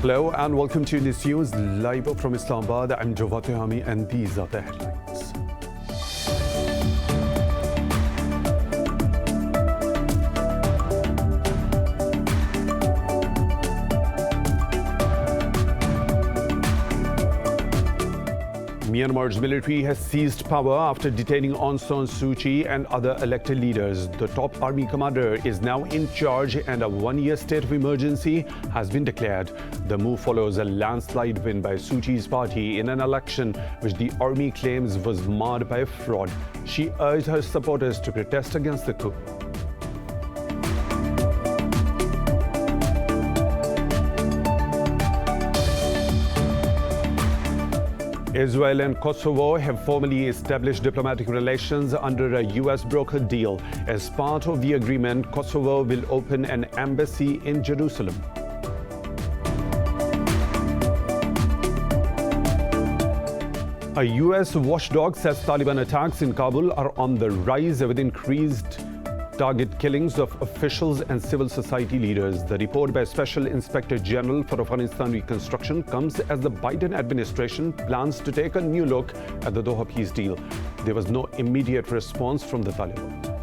Hello and welcome to Indus News, live from Islamabad. I'm Jawad Tehami and these are the headlines. Myanmar's military has seized power after detaining Aung San Suu Kyi and other elected leaders. The top army commander is now in charge and a one-year state of emergency has been declared. The move follows a landslide win by Suu Kyi's party in an election which the army claims was marred by fraud. She urged her supporters to protest against the coup. Israel and Kosovo have formally established diplomatic relations under a U.S. brokered deal. As part of the agreement, Kosovo will open an embassy in Jerusalem. A U.S. watchdog says Taliban attacks in Kabul are on the rise with increased target killings of officials and civil society leaders. The report by Special Inspector General for Afghanistan Reconstruction comes as the Biden administration plans to take a new look at the Doha peace deal. There was no immediate response from the Taliban.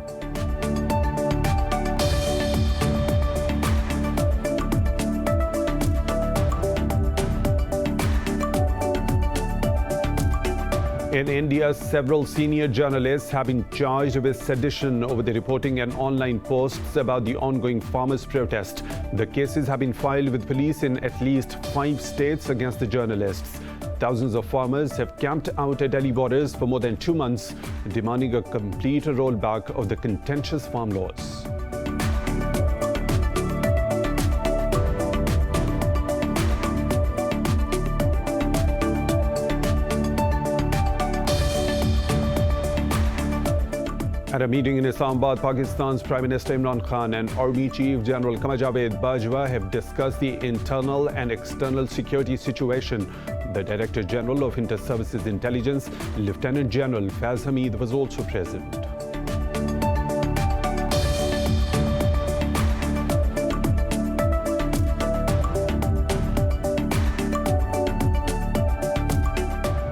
In India, several senior journalists have been charged with sedition over the reporting and online posts about the ongoing farmers' protest. The cases have been filed with police in at least 5 states against the journalists. Thousands of farmers have camped out at Delhi borders for more than 2 months, demanding a complete rollback of the contentious farm laws. At a meeting in Islamabad, Pakistan's Prime Minister Imran Khan and Army Chief General Qamar Javed Bajwa have discussed the internal and external security situation. The Director General of Inter-Services Intelligence, Lieutenant General Faiz Hamid, was also present.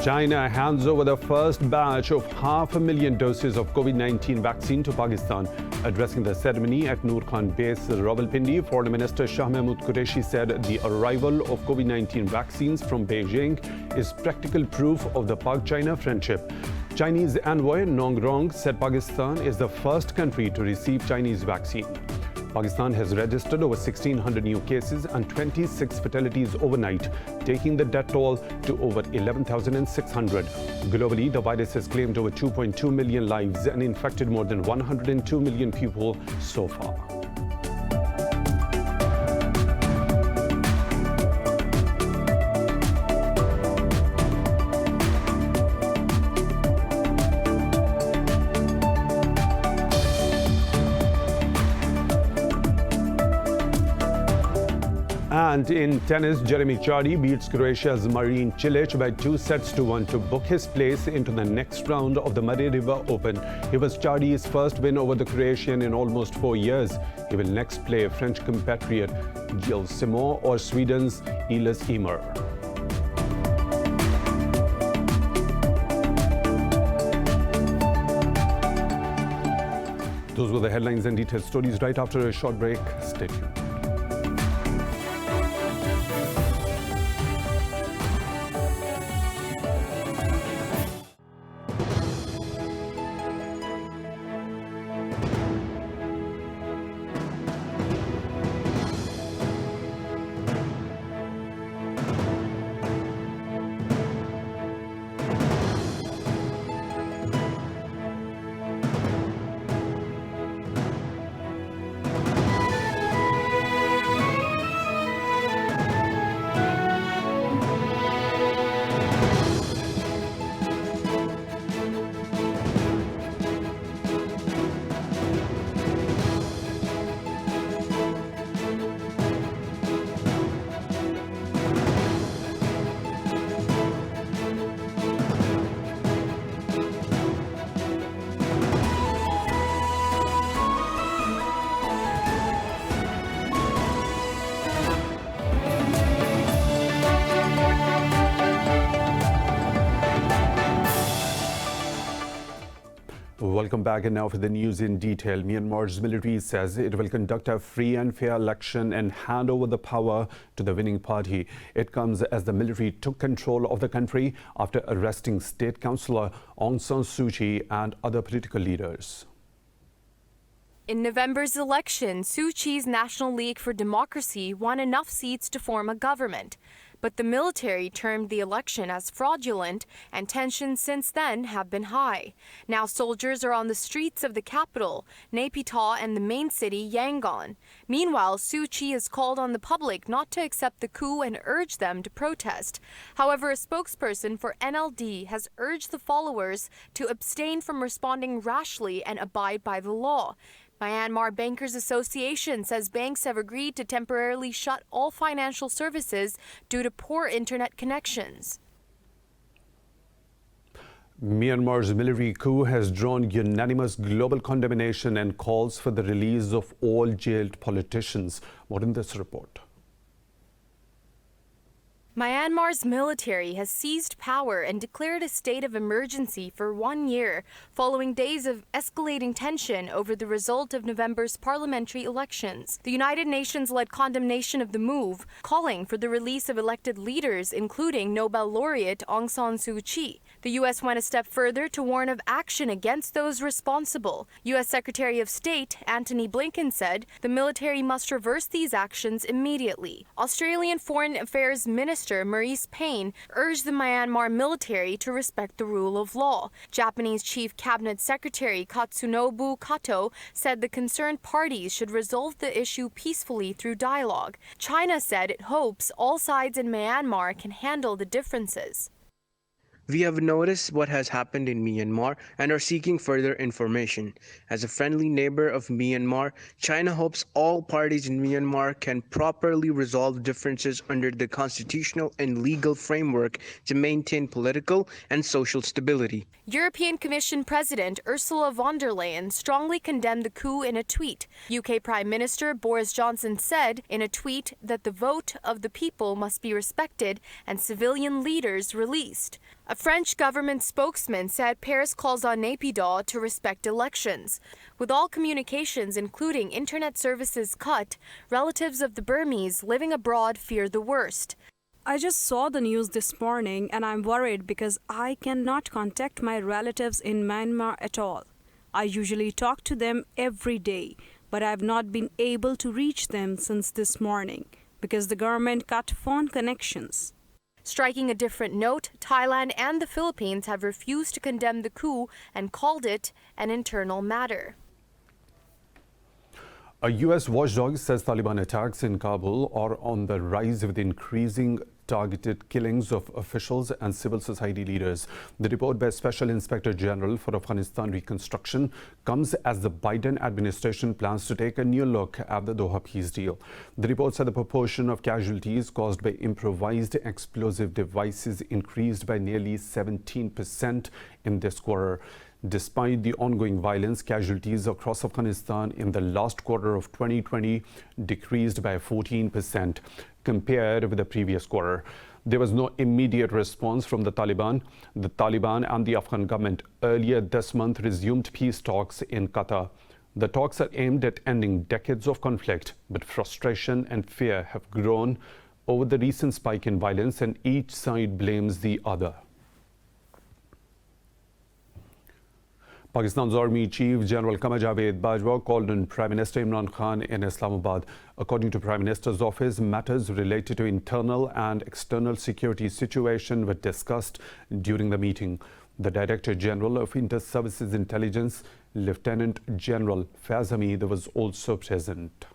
China hands over the first batch of 500,000 doses of COVID-19 vaccine to Pakistan. Addressing the ceremony at Noor Khan base, Rawalpindi, Foreign Minister Shah Mahmood Qureshi said the arrival of COVID-19 vaccines from Beijing is practical proof of the Pak-China friendship. Chinese envoy Nong Rong said Pakistan is the first country to receive Chinese vaccine. Pakistan has registered over 1,600 new cases and 26 fatalities overnight, taking the death toll to over 11,600. Globally, the virus has claimed over 2.2 million lives and infected more than 102 million people so far. And in tennis, Jeremy Chardy beats Croatia's Marin Cilic by 2-1 to book his place into the next round of the Murray River Open. It was Chardy's first win over the Croatian in almost 4 years. He will next play French compatriot Gilles Simon or Sweden's Elias Ymer. Those were the headlines and detailed stories. Right after a short break, stay tuned. Welcome back, and now for the news in detail. Myanmar's military says it will conduct a free and fair election and hand over the power to the winning party. It comes as the military took control of the country after arresting state councillor Aung San Suu Kyi and other political leaders. In November's election, Suu Kyi's National League for Democracy won enough seats to form a government. But the military termed the election as fraudulent, and tensions since then have been high. Now soldiers are on the streets of the capital, Naypyidaw, and the main city, Yangon. Meanwhile, Suu Kyi has called on the public not to accept the coup and urged them to protest. However, a spokesperson for NLD has urged the followers to abstain from responding rashly and abide by the law. Myanmar Bankers Association says banks have agreed to temporarily shut all financial services due to poor internet connections. Myanmar's military coup has drawn unanimous global condemnation and calls for the release of all jailed politicians. More in this report. Myanmar's military has seized power and declared a state of emergency for 1 year, following days of escalating tension over the result of November's parliamentary elections. The United Nations led condemnation of the move, calling for the release of elected leaders, including Nobel laureate Aung San Suu Kyi. The U.S. went a step further to warn of action against those responsible. U.S. Secretary of State Antony Blinken said the military must reverse these actions immediately. Australian Foreign Affairs Minister Maurice Payne urged the Myanmar military to respect the rule of law. Japanese Chief Cabinet Secretary Katsunobu Kato said the concerned parties should resolve the issue peacefully through dialogue. China said it hopes all sides in Myanmar can handle the differences. We have noticed what has happened in Myanmar and are seeking further information. As a friendly neighbor of Myanmar, China hopes all parties in Myanmar can properly resolve differences under the constitutional and legal framework to maintain political and social stability. European Commission President Ursula von der Leyen strongly condemned the coup in a tweet. UK Prime Minister Boris Johnson said in a tweet that the vote of the people must be respected and civilian leaders released. A French government spokesman said Paris calls on Naypyidaw to respect elections. With all communications, including internet services, cut, relatives of the Burmese living abroad fear the worst. I just saw the news this morning and I'm worried because I cannot contact my relatives in Myanmar at all. I usually talk to them every day, but I have not been able to reach them since this morning because the government cut phone connections. Striking a different note, Thailand and the Philippines have refused to condemn the coup and called it an internal matter. A U.S. watchdog says Taliban attacks in Kabul are on the rise with increasing targeted killings of officials and civil society leaders. The report by Special Inspector General for Afghanistan Reconstruction comes as the Biden administration plans to take a new look at the Doha peace deal. The report said the proportion of casualties caused by improvised explosive devices increased by nearly 17% in this quarter. Despite the ongoing violence, casualties across Afghanistan in the last quarter of 2020 decreased by 14% compared with the previous quarter. There was no immediate response from the Taliban. The Taliban and the Afghan government earlier this month resumed peace talks in Qatar. The talks are aimed at ending decades of conflict, but frustration and fear have grown over the recent spike in violence, and each side blames the other. Pakistan's Army Chief General Qamar Javed Bajwa called on Prime Minister Imran Khan in Islamabad. According to Prime Minister's office, matters related to internal and external security situation were discussed during the meeting. The Director General of Inter-Services Intelligence, Lieutenant General Faiz Hamid, was also present.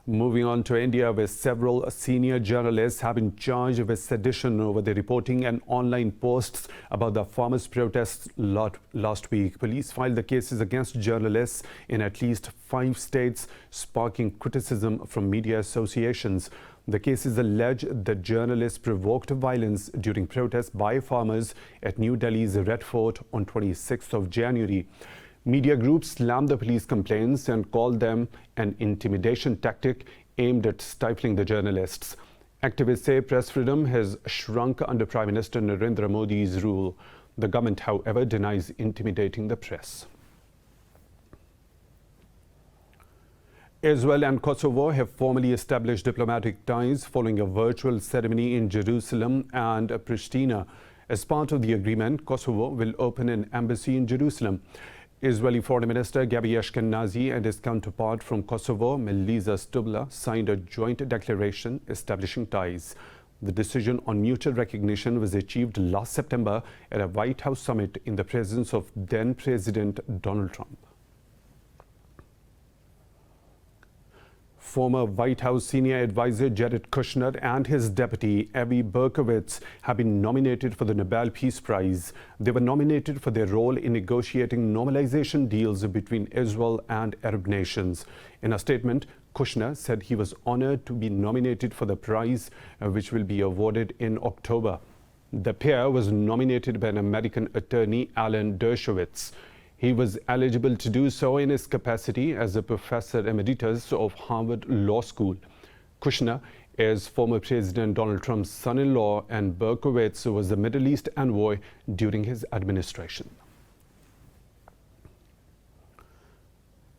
Moving on to India, where several senior journalists have been charged with sedition over the reporting and online posts about the farmers' protests last week. Police filed the cases against journalists in at least 5 states, sparking criticism from media associations. The cases allege that journalists provoked violence during protests by farmers at New Delhi's Red Fort on 26th of January. Media groups slammed the police complaints and called them an intimidation tactic aimed at stifling the journalists. Activists say press freedom has shrunk under Prime Minister Narendra Modi's rule. The government, however, denies intimidating the press. Israel and Kosovo have formally established diplomatic ties following a virtual ceremony in Jerusalem and Pristina. As part of the agreement, Kosovo will open an embassy in Jerusalem. Israeli Foreign Minister Gabi Ashkenazi and his counterpart from Kosovo, Melisa Stubla, signed a joint declaration establishing ties. The decision on mutual recognition was achieved last September at a White House summit in the presence of then-President Donald Trump. Former White House senior advisor Jared Kushner and his deputy Avi Berkowitz have been nominated for the Nobel Peace Prize. They were nominated for their role in negotiating normalization deals between Israel and Arab nations. In a statement, Kushner said he was honored to be nominated for the prize, which will be awarded in October. The pair was nominated by an American attorney, Alan Dershowitz. He was eligible to do so in his capacity as a professor emeritus of Harvard Law School. Kushner is former President Donald Trump's son-in-law, and Berkowitz was the Middle East envoy during his administration.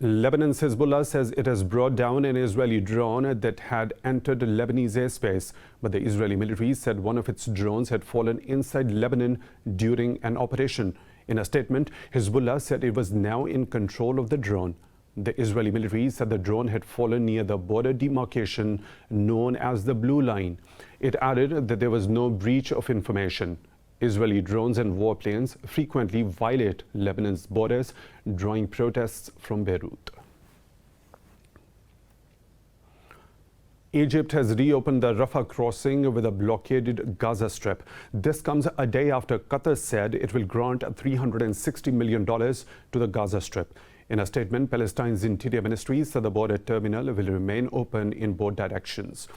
Lebanon's HEZBOLLAH says it has brought down an Israeli drone that had entered Lebanese airspace, but the Israeli military said one of its drones had fallen inside Lebanon during an operation. In a statement, HEZBOLLAH said it was now in control of the drone. The Israeli military said the drone had fallen near the border demarcation known as the Blue Line. It added that there was no breach of information. Israeli drones and warplanes frequently violate Lebanon's borders, drawing protests from Beirut. Egypt has reopened the Rafah crossing with a blockaded Gaza Strip. This comes a day after Qatar said it will grant $360 million to the Gaza Strip. In a statement, Palestine's Interior Ministry said the border terminal will remain open in both directions.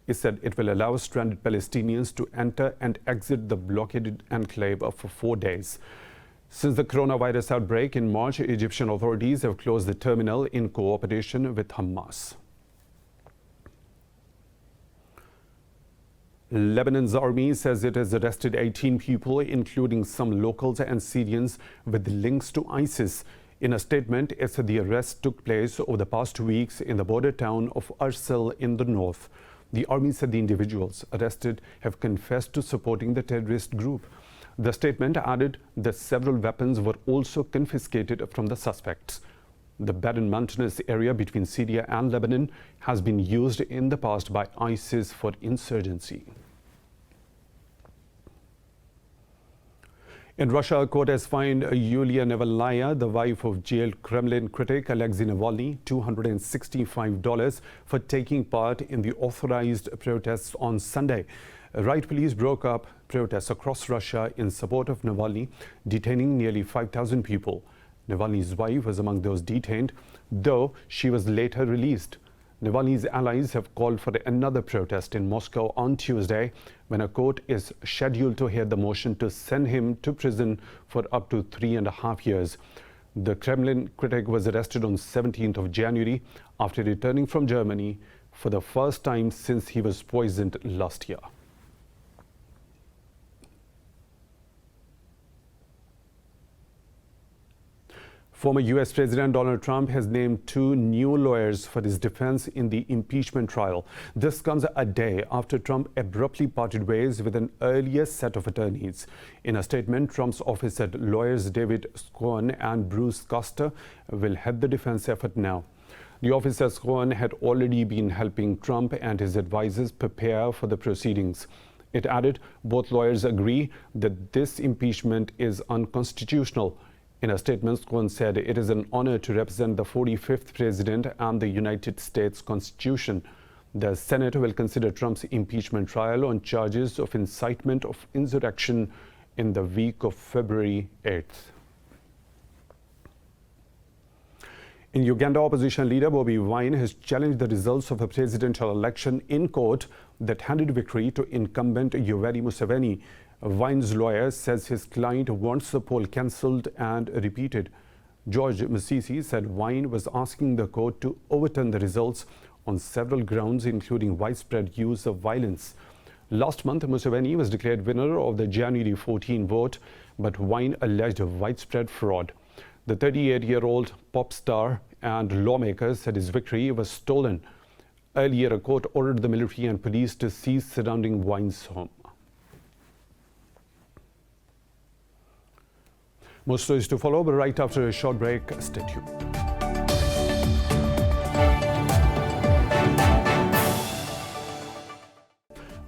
It said it will allow stranded Palestinians to enter and exit the blockaded enclave for 4 days. Since the coronavirus outbreak in March, Egyptian authorities have closed the terminal in cooperation with Hamas. Lebanon's army says it has arrested 18 people, including some locals and Syrians with links to ISIS. In a statement, it said the arrest took place over the past 2 weeks in the border town of Arsal in the north. The army said the individuals arrested have confessed to supporting the terrorist group. The statement added that several weapons were also confiscated from the suspects. The barren mountainous area between Syria and Lebanon has been used in the past by ISIS for insurgency. In Russia, a court has fined Yulia Navalnaya, the wife of jailed Kremlin critic Alexei Navalny, $265 for taking part in the authorized protests on Sunday. Riot police broke up protests across Russia in support of Navalny, detaining nearly 5,000 people. Navalny's wife was among those detained, though she was later released. Navalny's allies have called for another protest in Moscow on Tuesday, when a court is scheduled to hear the motion to send him to prison for up to 3.5 years. The Kremlin critic was arrested on 17th of January after returning from Germany for the first time since he was poisoned last year. Former U.S. President Donald Trump has named 2 new lawyers for his defense in the impeachment trial. This comes a day after Trump abruptly parted ways with an earlier set of attorneys. In a statement, Trump's office said lawyers David Schoen and Bruce Coster will head the defense effort now. The office says Schoen had already been helping Trump and his advisors prepare for the proceedings. It added both lawyers agree that this impeachment is unconstitutional. In a statement, Schoen said it is an honor to represent the 45th President and the United States Constitution. The Senate will consider Trump's impeachment trial on charges of incitement of insurrection in the week of February 8th. In Uganda, opposition leader Bobi Wine has challenged the results of a presidential election in court that handed victory to incumbent Yoweri Museveni. Wine's lawyer says his client wants the poll cancelled and repeated. George Musisi said Wine was asking the court to overturn the results on several grounds, including widespread use of violence. Last month, Museveni was declared winner of the January 14 vote, but Wine alleged widespread fraud. The 38-year-old pop star and lawmaker said his victory was stolen. Earlier, a court ordered the military and police to seize surrounding Wine's home. More stories to follow, but right after a short break, stay tuned.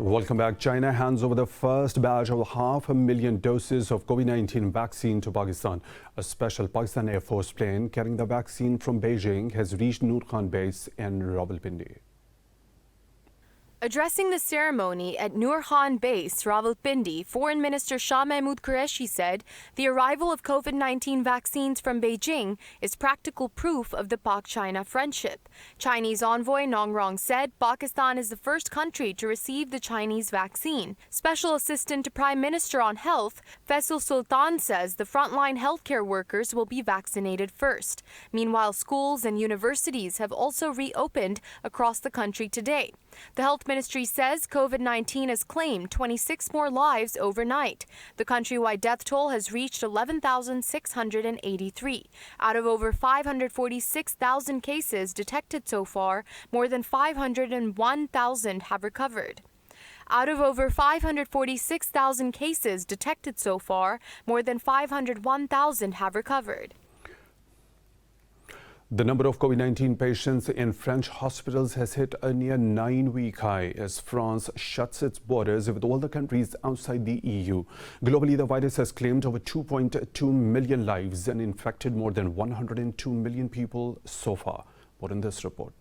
Welcome back. China hands over the first batch of 500,000 doses of COVID-19 vaccine to Pakistan. A special Pakistan Air Force plane carrying the vaccine from Beijing has reached Noor Khan base in Rawalpindi. Addressing the ceremony at Noor Khan Base, Rawalpindi, Foreign Minister Shah Mahmood Qureshi said the arrival of COVID-19 vaccines from Beijing is practical proof of the Pak-China friendship. Chinese envoy Nong Rong said Pakistan is the first country to receive the Chinese vaccine. Special Assistant to Prime Minister on Health, Faisal Sultan, says the frontline healthcare workers will be vaccinated first. Meanwhile, schools and universities have also reopened across the country today. The Health Ministry says COVID-19 has claimed 26 more lives overnight. The countrywide death toll has reached 11,683. Out of over 546,000 cases detected so far, more than 501,000 have recovered. Out of over 546,000 cases detected so far, more than 501,000 have recovered. The number of COVID-19 patients in French hospitals has hit a near 9-week high as France shuts its borders with all the countries outside the EU. Globally, the virus has claimed over 2.2 million lives and infected more than 102 million people so far. More in this report.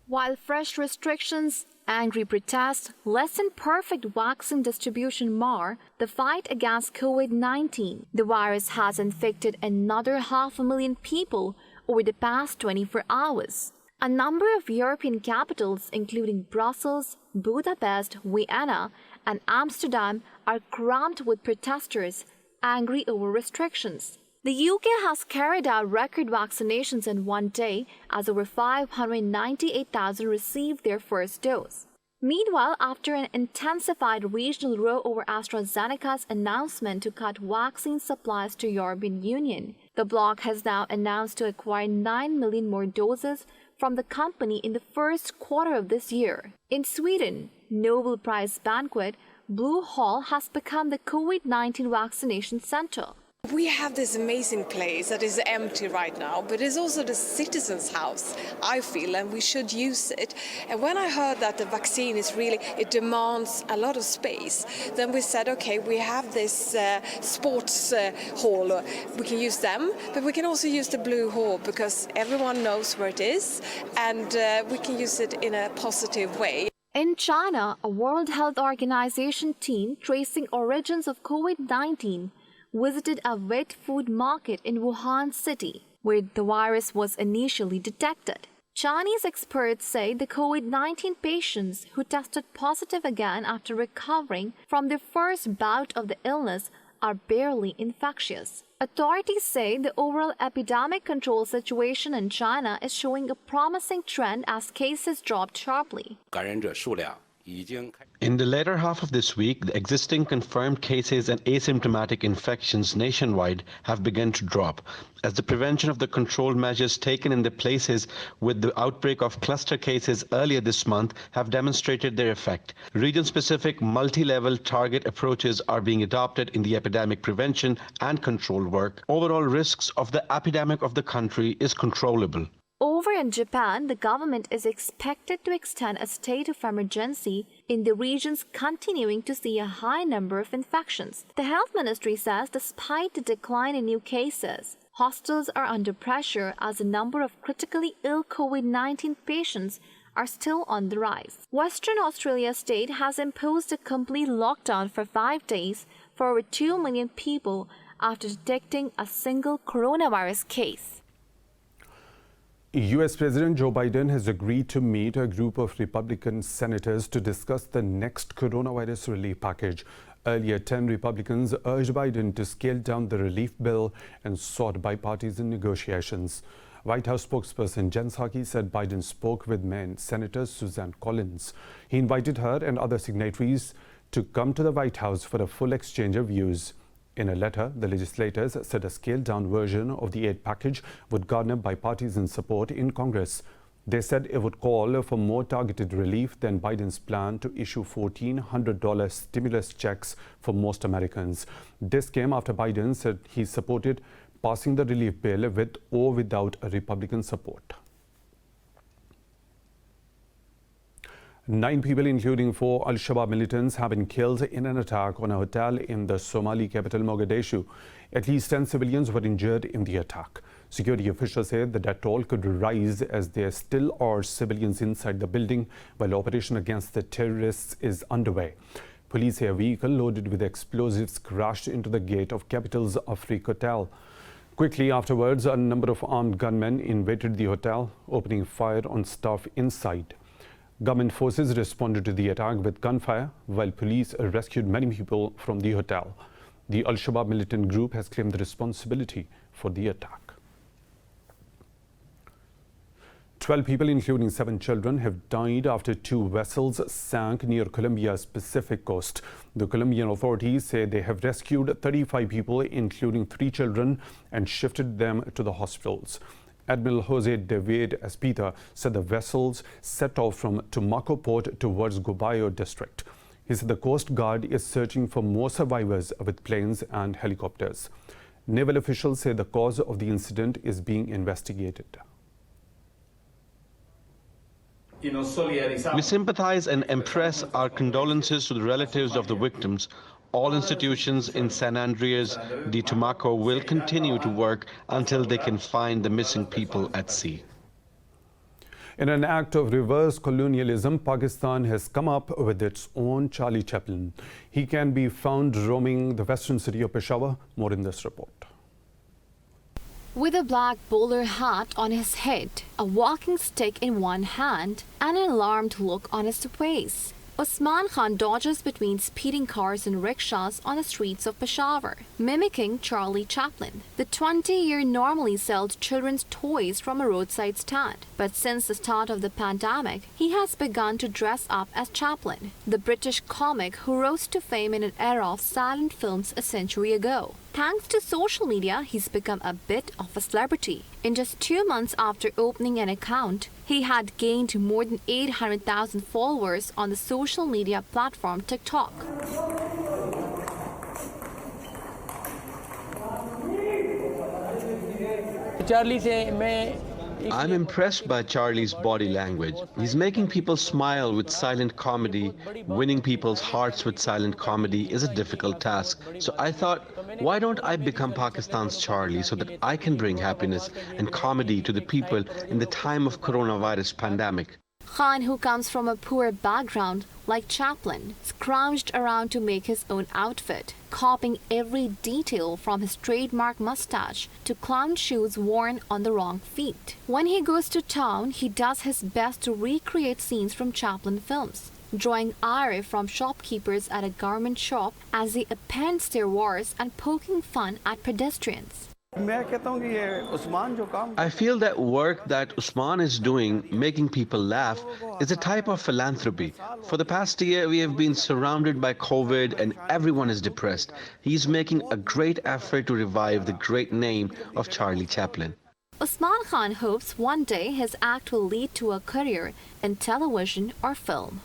While fresh restrictions, angry protests, less than perfect vaccine distribution mar the fight against COVID-19, the virus has infected another 500,000 people over the past 24 hours. A number of European capitals, including Brussels, Budapest, Vienna, and Amsterdam, are crammed with protesters angry over restrictions. The UK has carried out record vaccinations in one day as over 598,000 received their first dose. Meanwhile, after an intensified regional row over AstraZeneca's announcement to cut vaccine supplies to European Union, the bloc has now announced to acquire 9 million more doses from the company in the first quarter of this year. In Sweden, Nobel Prize banquet Blue Hall has become the COVID-19 vaccination center. We have this amazing place that is empty right now, but it's also the citizens' house, I feel, and we should use it. And when I heard that the vaccine is really, it demands a lot of space, then we said, okay, we have this sports hall, we can use them, but we can also use the Blue Hall because everyone knows where it is, and we can use it in a positive way. In China, a World Health Organization team tracing origins of COVID-19 visited a wet food market in Wuhan City, where the virus was initially detected. Chinese experts say the COVID-19 patients who tested positive again after recovering from their first bout of the illness are barely infectious. Authorities say the overall epidemic control situation in China is showing a promising trend as cases dropped sharply. In the latter half of this week, the existing confirmed cases and asymptomatic infections nationwide have begun to drop, as the prevention of the control measures taken in the places with the outbreak of cluster cases earlier this month have demonstrated their effect. Region-specific multi-level target approaches are being adopted in the epidemic prevention and control work. Overall risks of the epidemic of the country is controllable. Over in Japan, the government is expected to extend a state of emergency in the regions continuing to see a high number of infections. The health ministry says despite the decline in new cases, hospitals are under pressure as the number of critically ill COVID-19 patients are still on the rise. Western Australia state has imposed a complete lockdown for 5 days for over 2 million people after detecting a single coronavirus case. U.S. President Joe Biden has agreed to meet a group of Republican senators to discuss the next coronavirus relief package. Earlier, 10 Republicans urged Biden to scale down the relief bill and sought bipartisan negotiations. White House spokesperson Jen Psaki said Biden spoke with Maine Senator Suzanne Collins. He invited her and other signatories to come to the White House for a full exchange of views. In a letter, the legislators said a scaled-down version of the aid package would garner bipartisan support in Congress. They said it would call for more targeted relief than Biden's plan to issue $1,400 stimulus checks for most Americans. This came after Biden said he supported passing the relief bill with or without a Republican support. 9 people, including 4 Al-Shabaab militants, have been killed in an attack on a hotel in the Somali capital Mogadishu. At least 10 civilians were injured in the attack. Security officials said the death toll could rise as there still are civilians inside the building while operation against the terrorists is underway. Police say a vehicle loaded with explosives crashed into the gate of capital's Afrique Hotel. Quickly afterwards, a number of armed gunmen invaded the hotel, opening fire on staff inside. Government forces responded to the attack with gunfire, while police rescued many people from the hotel. The Al-Shabaab militant group has claimed the responsibility for the attack. 12 people, including 7 children, have died after 2 vessels sank near Colombia's Pacific coast. The Colombian authorities say they have rescued 35 people, including 3 children, and shifted them to the hospitals. Admiral Jose David Espita said the vessels set off from Tumaco port towards Gobayo district. He said the Coast Guard is searching for more survivors with planes and helicopters. Naval officials say the cause of the incident is being investigated. We sympathize and express our condolences to the relatives of the victims. All institutions in San Andreas de Tumaco will continue to work until they can find the missing people at sea. In an act of reverse colonialism, Pakistan has come up with its own Charlie Chaplin. He can be found roaming the western city of Peshawar. More in this report. With a black bowler hat on his head, a walking stick in one hand, and an alarmed look on his face, Usman Khan dodges between speeding cars and rickshaws on the streets of Peshawar, mimicking Charlie Chaplin. The 20-year normally sells children's toys from a roadside stand, but since the start of the pandemic, he has begun to dress up as Chaplin, the British comic who rose to fame in an era of silent films a century ago. Thanks to social media, he's become a bit of a celebrity. In just 2 months after opening an account, he had gained more than 800,000 followers on the social media platform TikTok. I'm impressed by Charlie's body language. He's making people smile with silent comedy. Winning people's hearts with silent comedy is a difficult task. So I thought, why don't I become Pakistan's Charlie so that I can bring happiness and comedy to the people in the time of coronavirus pandemic? Khan, who comes from a poor background like Chaplin, scrounged around to make his own outfit, copying every detail from his trademark mustache to clown shoes worn on the wrong feet. When he goes to town, he does his best to recreate scenes from Chaplin films, drawing ire from shopkeepers at a garment shop as he appends their wars and poking fun at pedestrians. I feel that work that Usman is doing, making people laugh, is a type of philanthropy. For the past year, we have been surrounded by COVID and everyone is depressed. He's making a great effort to revive the great name of Charlie Chaplin. Usman Khan hopes one day his act will lead to a career in television or film.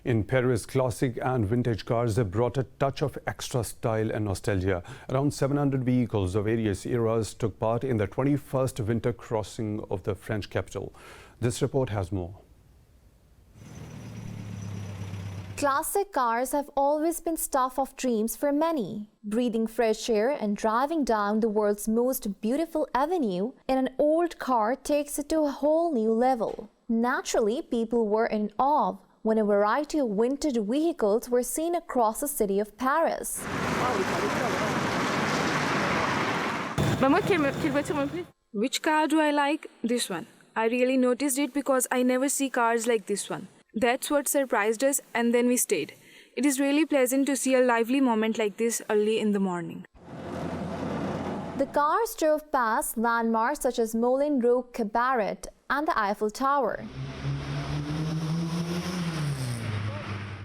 In Paris, classic and vintage cars have brought a touch of extra style and nostalgia. Around 700 vehicles of various eras took part in the 21st winter crossing of the French capital. This report has more. Classic cars have always been stuff of dreams for many. Breathing fresh air and driving down the world's most beautiful avenue in an old car takes it to a whole new level. Naturally, people were in awe when a variety of vintage vehicles were seen across the city of Paris. Which car do I like? This one. I really noticed it because I never see cars like this one. That's what surprised us, and then we stayed. It is really pleasant to see a lively moment like this early in the morning. The cars drove past landmarks such as Moulin Rouge Cabaret and the Eiffel Tower.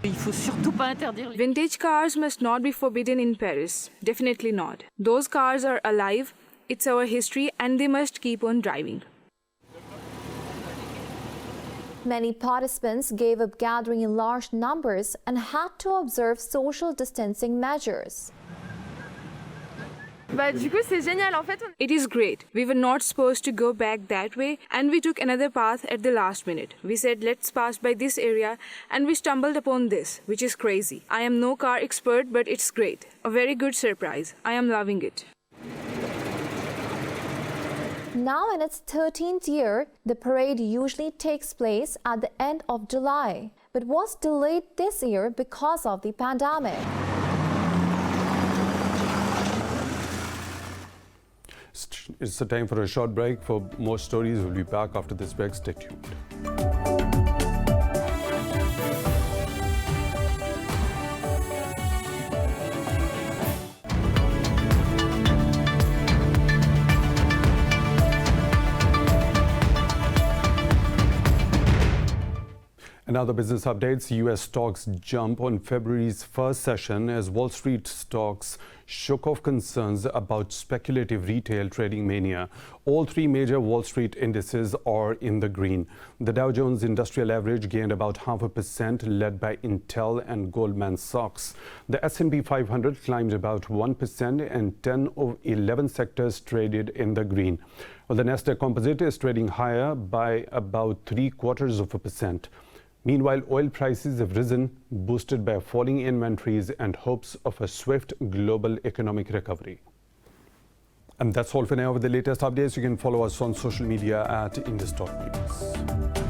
Vintage cars must not be forbidden in Paris. Definitely not. Those cars are alive, it's our history, and they must keep on driving. Many participants gave up gathering in large numbers and had to observe social distancing measures. It is great. We were not supposed to go back that way and we took another path at the last minute. We said let's pass by this area and we stumbled upon this, which is crazy. I am no car expert, but it's great. A very good surprise. I am loving it. Now in its 13th year, the parade usually takes place at the end of July, but was delayed this year because of the pandemic. It's the time for a short break. For more stories, we'll be back after this break. Stay tuned. And other business updates. U.S. stocks jump on February's first session as Wall Street stocks shook off concerns about speculative retail trading mania. All three major Wall Street indices are in the green. The Dow Jones Industrial Average gained about 0.5%, led by Intel and Goldman Sachs. The S&P 500 climbed about 1%, and 10 of 11 sectors traded in the green. Well, the Nasdaq Composite is trading higher by about 0.75%. Meanwhile, oil prices have risen, boosted by falling inventories and hopes of a swift global economic recovery. And that's all for now. With the latest updates, you can follow us on social media at Indus News.